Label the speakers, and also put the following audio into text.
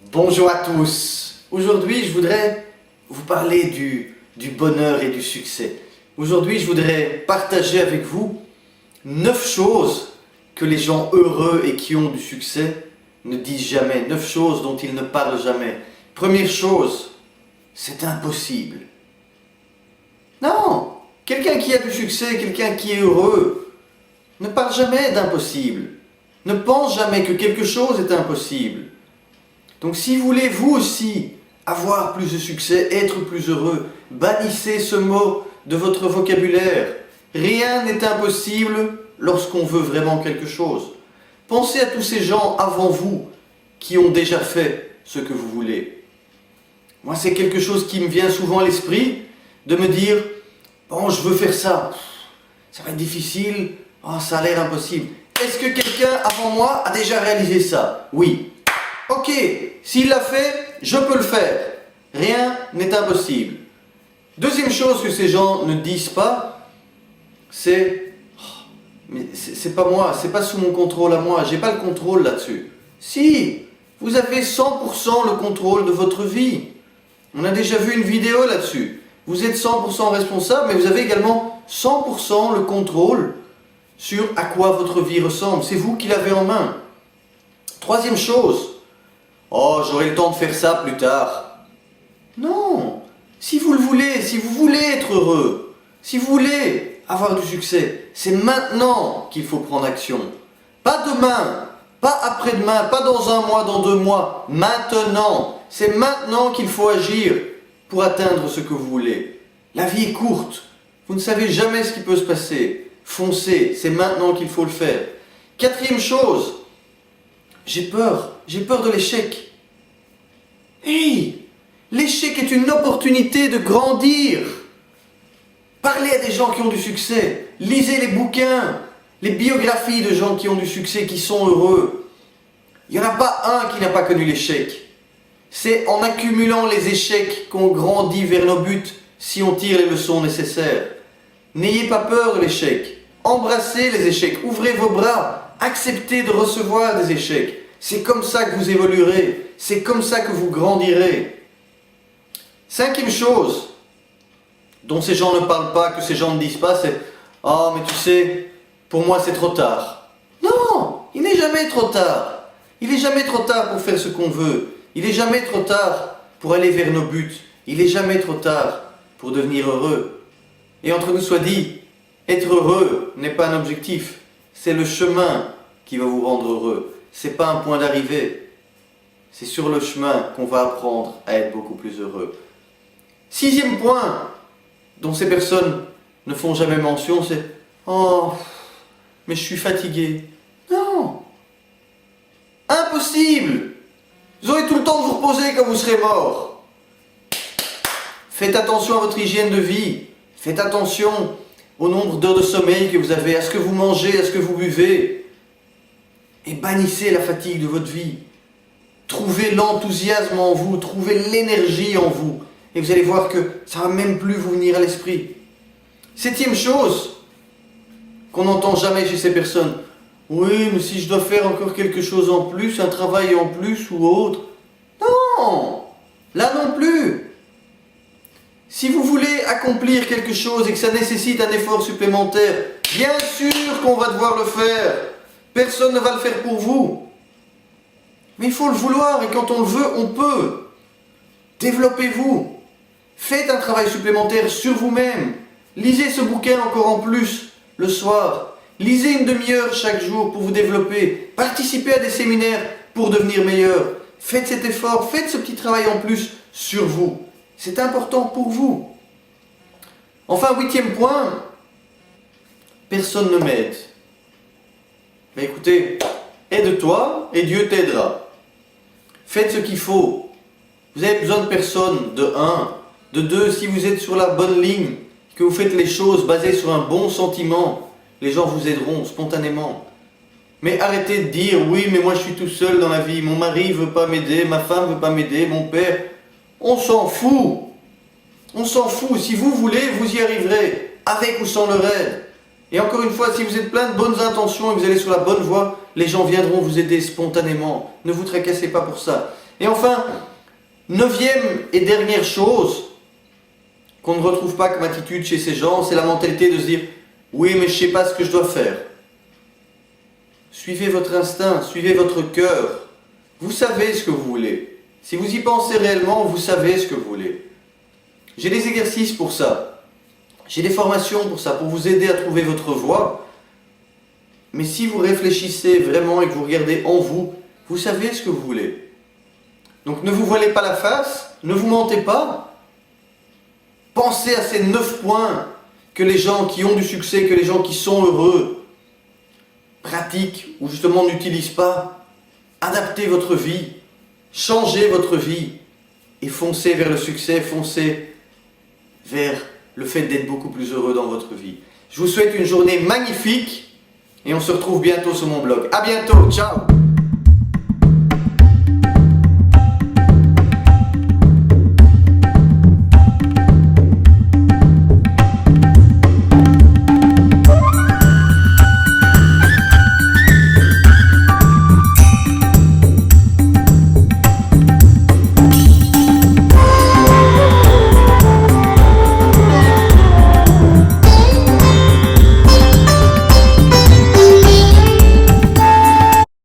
Speaker 1: Bonjour à tous. Aujourd'hui, je voudrais vous parler du bonheur et du succès. Aujourd'hui, je voudrais partager avec vous 9 choses que les gens heureux et qui ont du succès ne disent jamais. 9 choses dont ils ne parlent jamais. Première chose, c'est impossible. Non, quelqu'un qui a du succès, quelqu'un qui est heureux, ne parle jamais d'impossible. Ne pense jamais que quelque chose est impossible. Donc si vous voulez vous aussi avoir plus de succès, être plus heureux, bannissez ce mot de votre vocabulaire. Rien n'est impossible lorsqu'on veut vraiment quelque chose. Pensez à tous ces gens avant vous qui ont déjà fait ce que vous voulez. Moi, c'est quelque chose qui me vient souvent à l'esprit, de me dire « Bon, je veux faire ça. Ça va être difficile. Oh, ça a l'air impossible. » Est-ce que quelqu'un avant moi a déjà réalisé ça? Oui. Ok, s'il l'a fait, je peux le faire. Rien n'est impossible. Deuxième chose que ces gens ne disent pas, c'est mais c'est pas moi, c'est pas sous mon contrôle à moi, j'ai pas le contrôle là-dessus. Si, vous avez 100% le contrôle de votre vie. On a déjà vu une vidéo là-dessus. Vous êtes 100% responsable, mais vous avez également 100% le contrôle sur à quoi votre vie ressemble. C'est vous qui l'avez en main. Troisième chose, oh, j'aurai le temps de faire ça plus tard. Non, si vous le voulez, si vous voulez être heureux, si vous voulez avoir du succès, c'est maintenant qu'il faut prendre action. Pas demain, pas après-demain, pas dans un mois, dans 2 mois. Maintenant, c'est maintenant qu'il faut agir pour atteindre ce que vous voulez. La vie est courte, vous ne savez jamais ce qui peut se passer. Foncez, c'est maintenant qu'il faut le faire. Quatrième chose, j'ai peur de l'échec. Hey, l'échec est une opportunité de grandir. Parlez à des gens qui ont du succès. Lisez les bouquins, les biographies de gens qui ont du succès, qui sont heureux. Il n'y en a pas un qui n'a pas connu l'échec. C'est en accumulant les échecs qu'on grandit vers nos buts si on tire les leçons nécessaires. N'ayez pas peur de l'échec. Embrassez les échecs, ouvrez vos bras, acceptez de recevoir des échecs. C'est comme ça que vous évoluerez, c'est comme ça que vous grandirez. Cinquième chose, dont ces gens ne parlent pas, que ces gens ne disent pas, c'est « Ah, mais tu sais, pour moi c'est trop tard. » Non, il n'est jamais trop tard. Il n'est jamais trop tard pour faire ce qu'on veut. Il n'est jamais trop tard pour aller vers nos buts. Il n'est jamais trop tard pour devenir heureux. Et entre nous soit dit, être heureux n'est pas un objectif, c'est le chemin qui va vous rendre heureux. C'est pas un point d'arrivée. C'est sur le chemin qu'on va apprendre à être beaucoup plus heureux. Sixième point, dont ces personnes ne font jamais mention, c'est « Oh, mais je suis fatigué. » Non, impossible. Vous aurez tout le temps de vous reposer quand vous serez mort. Faites attention à votre hygiène de vie. Faites attention au nombre d'heures de sommeil que vous avez, à ce que vous mangez, à ce que vous buvez. Et bannissez la fatigue de votre vie. Trouvez l'enthousiasme en vous, trouvez l'énergie en vous. Et vous allez voir que ça ne va même plus vous venir à l'esprit. Septième chose qu'on n'entend jamais chez ces personnes. Oui, mais si je dois faire encore quelque chose en plus, un travail en plus ou autre. Non, là non plus. Si vous voulez accomplir quelque chose et que ça nécessite un effort supplémentaire, bien sûr qu'on va devoir le faire. Personne ne va le faire pour vous. Mais il faut le vouloir et quand on le veut, on peut. Développez-vous. Faites un travail supplémentaire sur vous-même. Lisez ce bouquin encore en plus le soir. Lisez une demi-heure chaque jour pour vous développer. Participez à des séminaires pour devenir meilleur. Faites cet effort, faites ce petit travail en plus sur vous. C'est important pour vous. Enfin, huitième point, personne ne m'aide. Mais écoutez, aide-toi et Dieu t'aidera. Faites ce qu'il faut. Vous avez besoin de personne, de 1. De 2, si vous êtes sur la bonne ligne, que vous faites les choses basées sur un bon sentiment, les gens vous aideront spontanément. Mais arrêtez de dire, oui, mais moi je suis tout seul dans la vie, mon mari ne veut pas m'aider, ma femme ne veut pas m'aider, mon père... On s'en fout. On s'en fout. Si vous voulez, vous y arriverez, avec ou sans leur aide. Et encore une fois, si vous êtes plein de bonnes intentions et vous allez sur la bonne voie, les gens viendront vous aider spontanément. Ne vous tracassez pas pour ça. Et enfin, neuvième et dernière chose qu'on ne retrouve pas comme attitude chez ces gens, c'est la mentalité de se dire « Oui, mais je ne sais pas ce que je dois faire ». Suivez votre instinct, suivez votre cœur. Vous savez ce que vous voulez. Si vous y pensez réellement, vous savez ce que vous voulez. J'ai des exercices pour ça. J'ai des formations pour ça, pour vous aider à trouver votre voie. Mais si vous réfléchissez vraiment et que vous regardez en vous, vous savez ce que vous voulez. Donc ne vous voilez pas la face, ne vous mentez pas. Pensez à ces 9 points que les gens qui ont du succès, que les gens qui sont heureux pratiquent ou justement n'utilisent pas. Adaptez votre vie, changez votre vie et foncez vers le succès, foncez vers le fait d'être beaucoup plus heureux dans votre vie. Je vous souhaite une journée magnifique et on se retrouve bientôt sur mon blog. À bientôt, ciao!